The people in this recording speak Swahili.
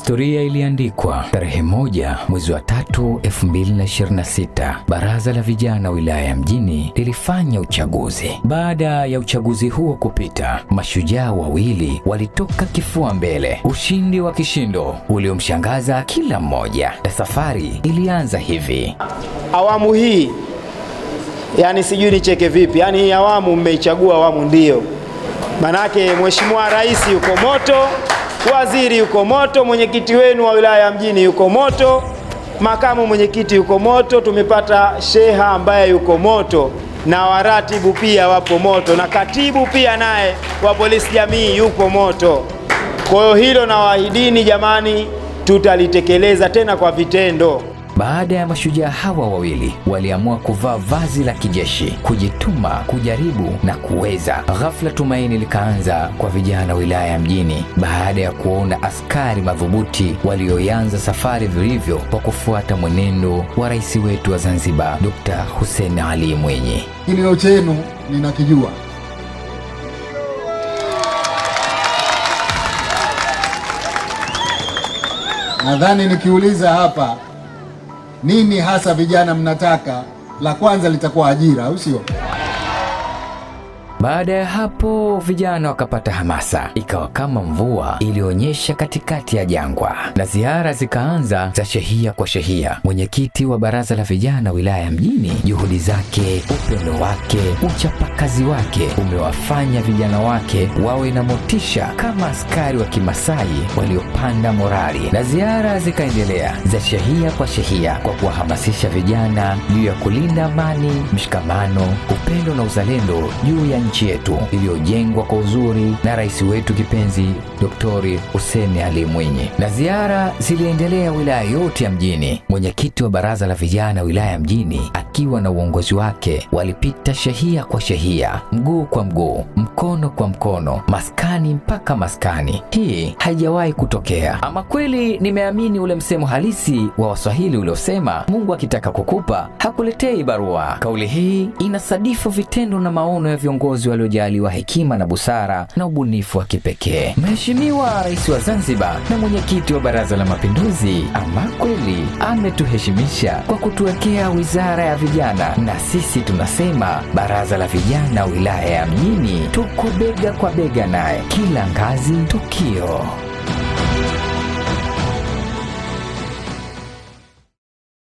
Historia iliandikwa tarehe 1 mwezi wa 3 2026. Baraza la vijana wilaya ya Mjini lilifanya uchaguzi. Baada ya uchaguzi huo kupita, mashujaa wawili walitoka kifua mbele, ushindi wa kishindo uliomshangaza kila mmoja. Na safari ilianza hivi. Awamu hii, yani sijui nicheke vipi, yani hii awamu mmeichagua awamu ndio. Manake Mheshimiwa Rais yuko moto, waziri yuko moto, mwenyekiti wenu wa wilaya ya Mjini yuko moto, makamu mwenyekiti yuko moto, tumepata sheha ambaye yuko moto, na waratibu pia wapo moto, na katibu pia naye wa polisi jamii yuko moto. Kwa hiyo hilo nawaahidini jamani, tutalitekeleza tena kwa vitendo. Baada ya mashujaa hawa wawili waliamua kuvaa vazi la kijeshi, kujituma, kujaribu na kuweza. Ghafla tumaini likaanza kwa vijana wilaya ya Mjini baada ya kuona askari madhubuti walioanza safari vilivyo kwa kufuata mwenendo wa rais wetu wa Zanzibar, Dr. Hussein Ali Mwinyi. Kilio chenu ninakijua. Nadhani nikiuliza hapa nini hasa vijana mnataka, la kwanza litakuwa ajira, au sio? Baada ya hapo vijana wakapata hamasa, ikawa kama mvua ilionyesha katikati ya jangwa, na ziara zikaanza za shehia kwa shehia. Mwenyekiti wa baraza la vijana wilaya ya Mjini, juhudi zake, upendo wake, uchapakazi wake umewafanya vijana wake wawe na motisha kama askari wa Kimasai waliopanda morali, na ziara zikaendelea za shehia kwa shehia kwa kuwahamasisha vijana juu ya kulinda amani, mshikamano, upendo na uzalendo juu ya nchi yetu iliyojengwa kwa uzuri na rais wetu kipenzi Dr. Hussein Ali Mwinyi. Na ziara ziliendelea wilaya yote ya Mjini. Mwenyekiti wa baraza la vijana wilaya ya Mjini akiwa na uongozi wake walipita shehia kwa shehia, mguu kwa mguu, mkono kwa mkono, maskani mpaka maskani. Hii haijawahi kutokea. Ama kweli nimeamini ule msemo halisi wa Waswahili uliosema Mungu akitaka kukupa hakuletei barua. Kauli hii inasadifu vitendo na maono ya viongozi waliojaliwa hekima na busara na ubunifu wa kipekee. Mheshimiwa Rais wa Zanzibar na mwenyekiti wa Baraza la Mapinduzi ama kweli ametuheshimisha kwa kutuwekea wizara ya vijana, na sisi tunasema baraza la vijana wilaya ya Mjini tuko bega kwa bega naye, kila ngazi tukio.